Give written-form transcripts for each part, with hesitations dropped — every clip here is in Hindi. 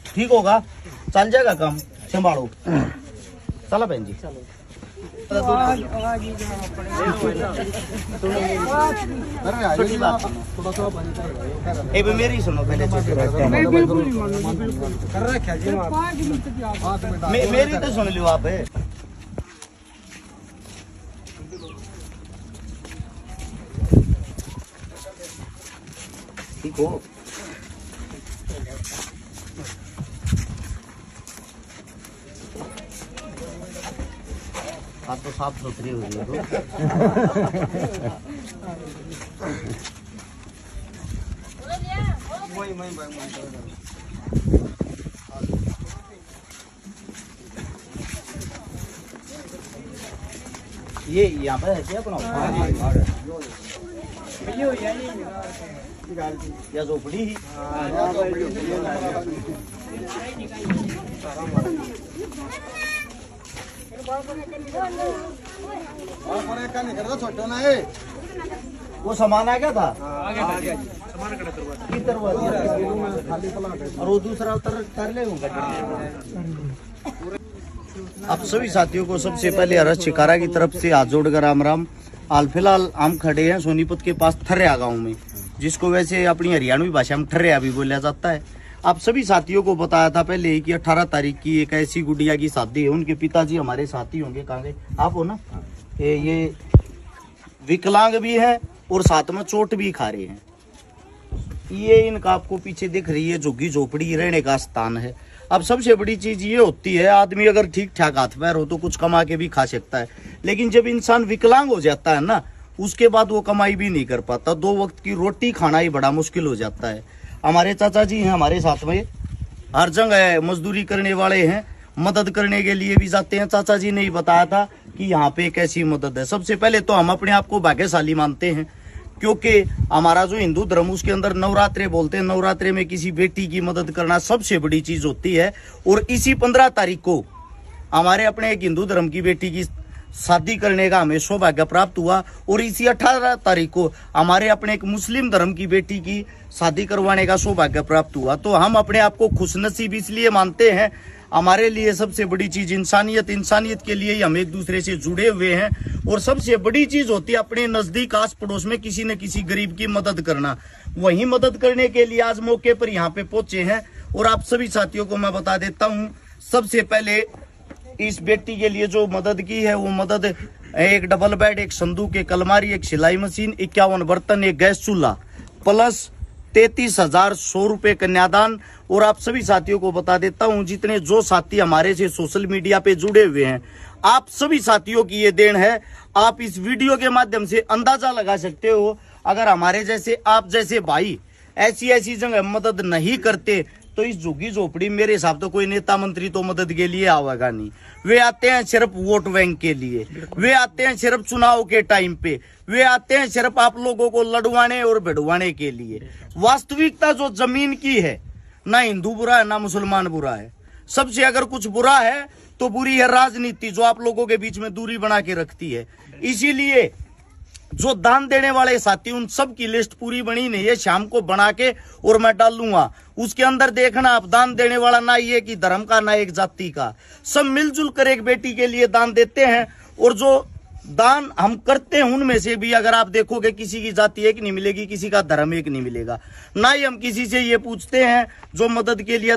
ठीक होगा, चल जाएगा काम, संभालो। चलो बहन जी, मेरी सुनो पहले, मेरी तो सुन लो आप। ठीक हो, हाथ तो साफ सुथरी हो रही है। ये यहाँ पर है क्या अपना? या झोपड़ी ही? वो सामान आ गया था, और वो दूसरा उतर कर ले। अब सभी साथियों को सबसे पहले अरज शिकारा की तरफ से हाथ जोड़कर राम राम। हाल फिलहाल हम खड़े हैं सोनीपत के पास ठर्रिया गांव में, जिसको वैसे अपनी हरियाणवी भाषा में ठर्रिया भी बोला जाता है। आप सभी साथियों को बताया था पहले ही कि 18 तारीख की एक ऐसी गुड़िया की शादी है। उनके पिताजी हमारे साथी होंगे, कहाँ आप हो ना? ये विकलांग भी है और साथ में चोट भी खा रहे हैं। ये इनका आपको पीछे दिख रही है झुग्गी झोपड़ी रहने का स्थान है। अब सबसे बड़ी चीज ये होती है, आदमी अगर ठीक ठाक हाथ पैर हो तो कुछ कमा के भी खा सकता है, लेकिन जब इंसान विकलांग हो जाता है ना, उसके बाद वो कमाई भी नहीं कर पाता। 2 वक्त की रोटी खाना ही बड़ा मुश्किल हो जाता है। हमारे चाचा जी हैं हमारे साथ में, हर जगह मजदूरी करने वाले हैं, मदद करने के लिए भी जाते हैं। चाचा जी ने ही बताया था कि यहाँ पे एक ऐसी मदद है। सबसे पहले तो हम अपने आप को भाग्यशाली मानते हैं, क्योंकि हमारा जो हिंदू धर्म उसके अंदर नवरात्रे बोलते हैं। नवरात्रे में किसी बेटी की मदद करना सबसे बड़ी चीज होती है। और इसी 15 तारीख को हमारे अपने एक हिंदू धर्म की बेटी की शादी करने का हमें सौभाग्य प्राप्त हुआ, और इसी 18 तारीख को हमारे अपने एक मुस्लिम धर्म की बेटी की शादी करवाने का सौभाग्य प्राप्त हुआ। तो हम अपने आप को खुशनसीब इसलिए मानते हैं। हमारे लिए सबसे बड़ी चीज इंसानियत, इंसानियत के लिए ही हम एक दूसरे से जुड़े हुए हैं। और सबसे बड़ी चीज होती है अपने नजदीक आस पड़ोस में किसी न किसी गरीब की मदद करना। वही मदद करने के लिए आज मौके पर यहाँ पे पहुंचे हैं। और आप सभी साथियों को मैं बता देता हूँ, सबसे पहले इस बेटी के लिए जो मदद की है वो मदद एक डबल बेड, एक संदूक, एक अलमारी, एक सिलाई मशीन, 51 बर्तन, एक गैस चूल्हा, प्लस 33,100 रुपए कन्यादान। और आप सभी साथियों को बता देता हूं, जितने जो साथी हमारे से सोशल मीडिया पे जुड़े हुए हैं, आप सभी साथियों की ये देन है। आप इस वीडियो के माध्यम से अंदाजा लगा सकते हो, अगर हमारे जैसे आप जैसे भाई ऐसी जगह मदद नहीं करते तो इस झुग्गी झोपड़ी मेरे हिसाब तो कोई नेता मंत्री तो मदद के लिए आवेगा नहीं। वे आते हैं सिर्फ वोट बैंक के लिए, वे आते हैं सिर्फ चुनाव के टाइम पे, वे आते हैं सिर्फ आप लोगों को लड़वाने और भिड़वाने के लिए। वास्तविकता जो जमीन की है, ना हिंदू बुरा है ना मुसलमान बुरा है। सबसे अगर कुछ बुरा है तो बुरी है राजनीति, जो आप लोगों के बीच में दूरी बना के रखती है। इसीलिए जो दान देने वाले साथी, उन सब की लिस्ट पूरी बनी नहीं है, शाम को बना के और मैं डालूंगा। उसके अंदर देखना आप, दान देने वाला ना ये कि धर्म का ना एक जाति का, सब मिलजुल कर एक बेटी के लिए दान देते हैं। और जो दान हम करते हैं उनमें से भी अगर आप देखोगे किसी की जाति एक नहीं मिलेगी, किसी का धर्म एक नहीं मिलेगा। ना ही हम किसी से ये पूछते हैं जो मदद के लिए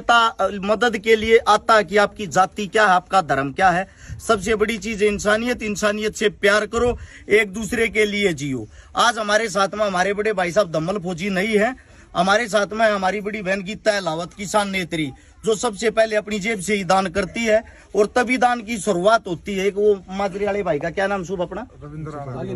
आता कि आपकी जाति क्या है, आपका धर्म क्या है। सबसे बड़ी चीज है इंसानियत। इंसानियत से प्यार करो, एक दूसरे के लिए जियो। आज हमारे साथ में हमारे बड़े भाई साहब दम्मल फौजी नहीं है, हमारे साथ में हमारी बड़ी बहन गीता अहलावत किसान नेत्री, जो सबसे पहले अपनी जेब से ही दान करती है और तभी दान की शुरुआत होती है। एक वो माजरी वाले भाई का क्या नाम शुभ अपना?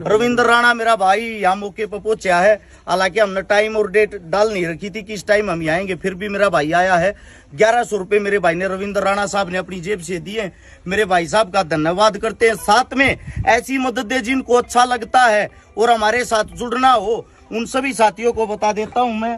रविंद्र राणा मेरा भाई यहाँ मौके पर पहुंचा है। हालांकि हमने टाइम और डेट डाल नहीं रखी थी किस टाइम हम आएंगे, फिर भी मेरा भाई आया है। 1100 रुपए मेरे भाई ने, रविंद्र राणा साहब ने अपनी जेब से दिए। मेरे भाई साहब का धन्यवाद करते हैं। साथ में ऐसी मदद जिनको अच्छा लगता है और हमारे साथ जुड़ना हो, उन सभी साथियों को बता देता हूं मैं,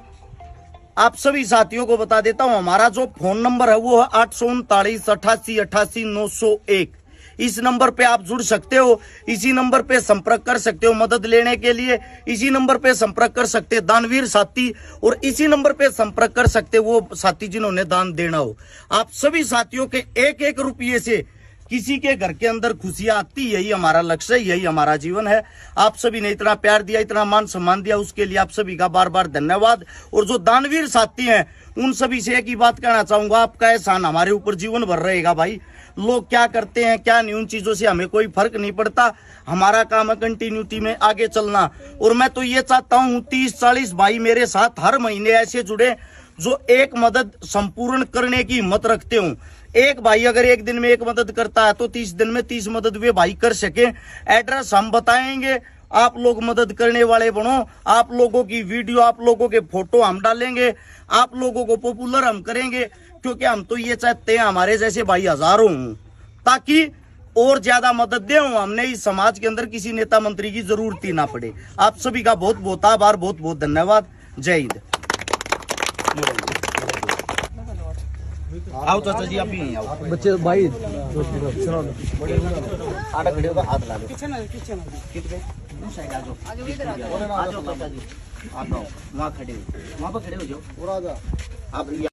आप सभी साथियों को बता देता हूं, हमारा जो फोन नंबर है वो है 839 88 88 901। इस नंबर पे आप जुड़ सकते हो, इसी नंबर पे संपर्क कर सकते हो मदद लेने के लिए, इसी नंबर पे संपर्क कर सकते दानवीर साथी, और इसी नंबर पे संपर्क कर सकते वो साथी जिन्होंने दान देना हो। आप सभी साथियों के एक एक रुपये से किसी के घर के अंदर खुशियां आती, यही हमारा लक्ष्य है, यही हमारा जीवन है। आप सभी ने इतना प्यार दिया, इतना मान सम्मान दिया, उसके लिए आप सभी का बार बार धन्यवाद। और जो दानवीर साथी हैं उन सभी से एक ही बात कहना चाहूंगा, आपका एहसान हमारे ऊपर जीवन भर रहेगा भाई। लोग क्या करते हैं क्या नहीं, उन चीजों से हमें कोई फर्क नहीं पड़ता। हमारा काम है कंटिन्यूटी में आगे चलना। और मैं तो ये चाहता हूँ 30-40 भाई मेरे साथ हर महीने ऐसे जुड़े जो एक मदद संपूर्ण करने की हिम्मत रखते हो। एक भाई अगर एक दिन में एक मदद करता है तो 30 दिन में 30 मदद वे भाई कर सके। एड्रेस हम बताएंगे, आप लोग मदद करने वाले बनो। आप लोगों की वीडियो, आप लोगों के फोटो हम डालेंगे, आप लोगों को पॉपुलर हम करेंगे, क्योंकि हम तो ये चाहते हैं हमारे जैसे भाई हजारों हों, ताकि और ज्यादा मदद दें। हमने इस समाज के अंदर किसी नेता मंत्री की जरूरत ही ना पड़े। आप सभी का बहुत बहुत आभार, बहुत बहुत धन्यवाद। जय हिंद। आओ चाचा जी, आप भी नहीं आओ बच्चे भाई आधा खड़े होगा, हाथ ला लो कितने आ जाओ चाचा जी, आप आओ वहाँ खड़े हो, वहाँ पर खड़े हो जाओ आप।